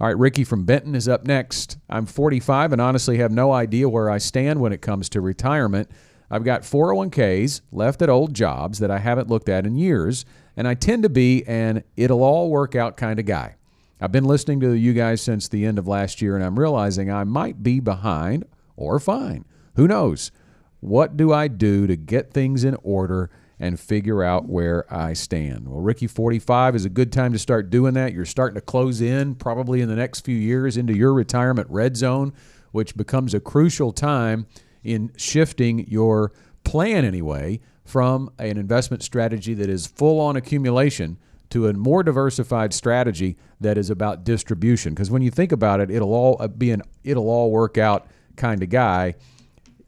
All right, Ricky from Benton is up next. I'm 45 and honestly have no idea where I stand when it comes to retirement. I've got 401ks left at old jobs that I haven't looked at in years, and I tend to be an it'll all work out kind of guy. I've been listening to you guys since the end of last year, and I'm realizing I might be behind or fine. Who knows? What do I do to get things in order and figure out where I stand? Well, Ricky, 45 is a good time to start doing that. You're starting to close in probably in the next few years into your retirement red zone, which becomes a crucial time in shifting your plan anyway from an investment strategy that is full on accumulation to a more diversified strategy that is about distribution. Because when you think about it, it'll all work out kind of guy.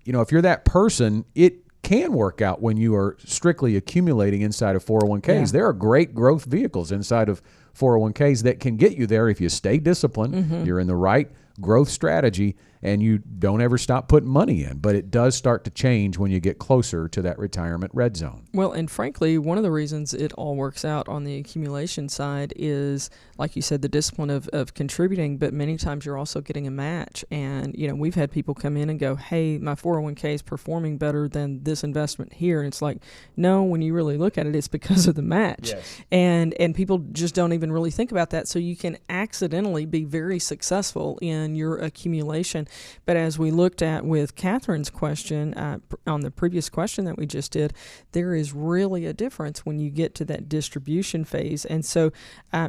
You know, if you're that person, it can work out when you are strictly accumulating inside of 401ks. Yeah. There are great growth vehicles inside of 401ks that can get you there if you stay disciplined, you're in the right growth strategy, and you don't ever stop putting money in. But it does start to change when you get closer to that retirement red zone. Well, and frankly, one of the reasons it all works out on the accumulation side is, like you said, the discipline of contributing, but many times you're also getting a match. And, you know, we've had people come in and go, hey, my 401k is performing better than this investment here. And it's like, no, when you really look at it, it's because of the match. Yes. And people just don't even really think about that. So you can accidentally be very successful in your accumulation. But as we looked at with Catherine's question, on the previous question that we just did, there is really a difference when you get to that distribution phase. And so,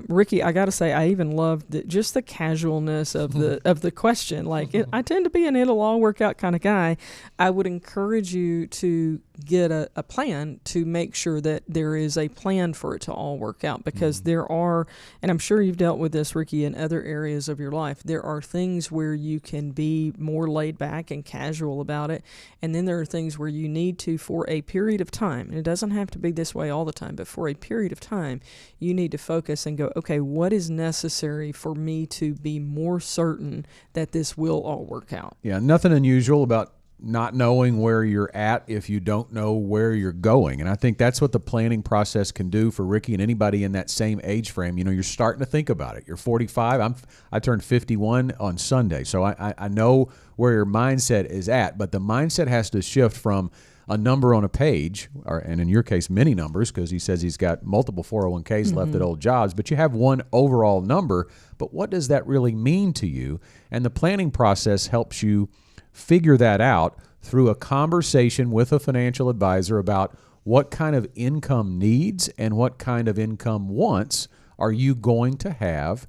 Ricky, I got to say, I even love just the casualness of the question. Like, I tend to be an it'll all work out kind of guy. I would encourage you to get a plan to make sure that there is a plan for it to all work out, because there are, and I'm sure you've dealt with this, Ricky, in other areas of your life, there are things where you can be more laid back and casual about it, and then there are things where you need to, for a period of time, and it doesn't have to be this way all the time, but for a period of time, you need to focus and go, okay, what is necessary for me to be more certain that this will all work out? Yeah, nothing unusual about not knowing where you're at if you don't know where you're going. And I think that's what the planning process can do for Ricky and anybody in that same age frame. You know, you're starting to think about it. You're 45. I turned 51 on Sunday. So I know where your mindset is at, but the mindset has to shift from a number on a page, and in your case, many numbers, because he says he's got multiple 401ks left at old jobs, but you have one overall number. But what does that really mean to you? And the planning process helps you figure that out through a conversation with a financial advisor about what kind of income needs and what kind of income wants are you going to have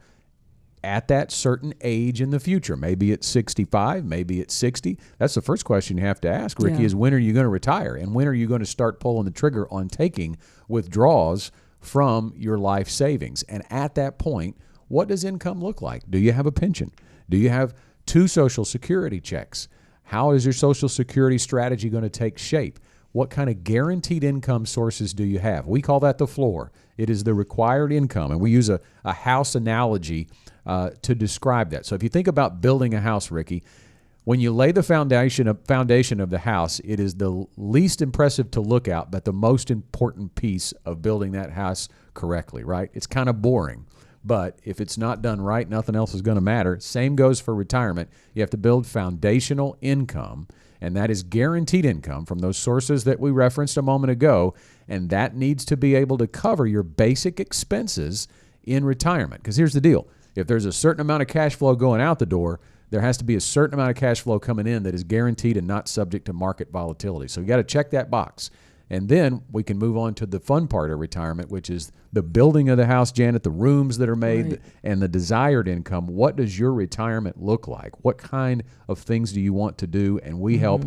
at that certain age in the future. Maybe it's 65, maybe it's 60. That's the first question you have to ask, Ricky, is when are you going to retire? And when are you going to start pulling the trigger on taking withdrawals from your life savings? And at that point, what does income look like? Do you have a pension? Do you have 2 Social Security checks? How is your Social Security strategy going to take shape? What kind of guaranteed income sources do you have? We call that the floor. It is the required income, and we use a house analogy to describe that. So if you think about building a house, Ricky, when you lay the foundation of the house, it is the least impressive to look at, but the most important piece of building that house correctly, right? It's kind of boring. But if it's not done right, nothing else is going to matter. Same goes for retirement. You have to build foundational income, and that is guaranteed income from those sources that we referenced a moment ago, and that needs to be able to cover your basic expenses in retirement. Because here's the deal. If there's a certain amount of cash flow going out the door, there has to be a certain amount of cash flow coming in that is guaranteed and not subject to market volatility. So you got to check that box. And then we can move on to the fun part of retirement, which is the building of the house, Janet, the rooms that are made, right, and the desired income. What does your retirement look like? What kind of things do you want to do? And we help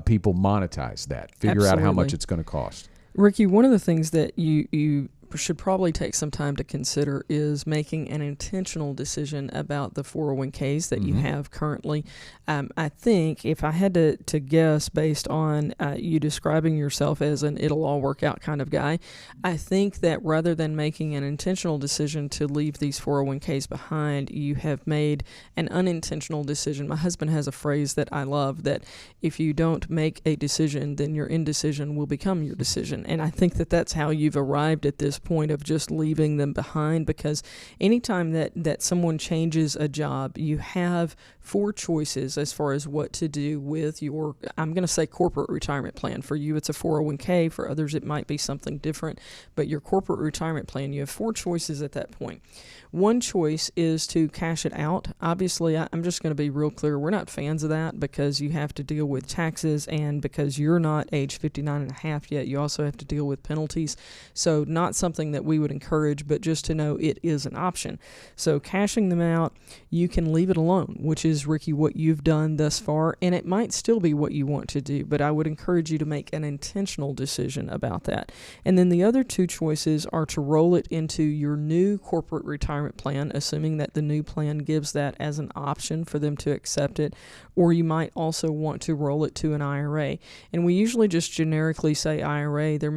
people monetize that, figure out how much it's going to cost. Ricky, one of the things that you should probably take some time to consider is making an intentional decision about the 401ks that you have currently. I think if I had to guess based on you describing yourself as an it'll all work out kind of guy, I think that rather than making an intentional decision to leave these 401ks behind, you have made an unintentional decision. My husband has a phrase that I love, that if you don't make a decision, then your indecision will become your decision. And I think that that's how you've arrived at this this point of just leaving them behind, because anytime that someone changes a job, you have 4 choices as far as what to do with your, I'm going to say, corporate retirement plan. For you, it's a 401k. For others, it might be something different. But your corporate retirement plan, you have 4 choices at that point. One choice is to cash it out. Obviously, I'm just going to be real clear. We're not fans of that because you have to deal with taxes, and because you're not age 59 and a half yet, you also have to deal with penalties. So not something that we would encourage, but just to know it is an option. So cashing them out, you can leave it alone, which is, Ricky, what you've done thus far, and it might still be what you want to do, but I would encourage you to make an intentional decision about that. And then the other 2 choices are to roll it into your new corporate retirement plan, assuming that the new plan gives that as an option for them to accept it, or you might also want to roll it to an IRA. And we usually just generically say IRA. There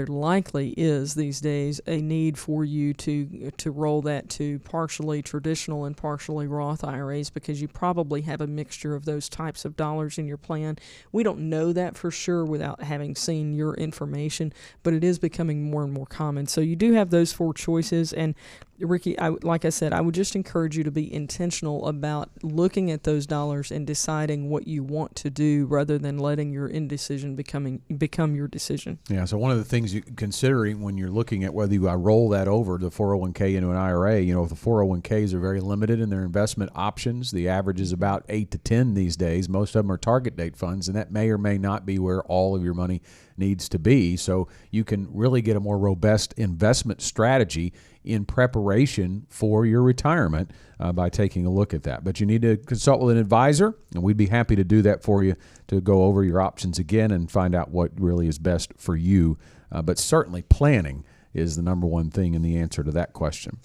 likely is these days a need for you to roll that to partially traditional and partially Roth IRAs, because you probably have a mixture of those types of dollars in your plan. We don't know that for sure without having seen your information, but it is becoming more and more common. So you do have those 4 choices, and Ricky, like I said, I would just encourage you to be intentional about looking at those dollars and deciding what you want to do, rather than letting your indecision become your decision. Yeah, so one of the things you considering when you're looking at whether you roll that over, the 401k into an IRA, the 401ks are very limited in their investment options. The average is about 8 to 10 these days. Most of them are target date funds, and that may or may not be where all of your money needs to be. So you can really get a more robust investment strategy in preparation for your retirement by taking a look at that. But you need to consult with an advisor, and we'd be happy to do that for you, to go over your options again and find out what really is best for you. But certainly planning is the number one thing in the answer to that question.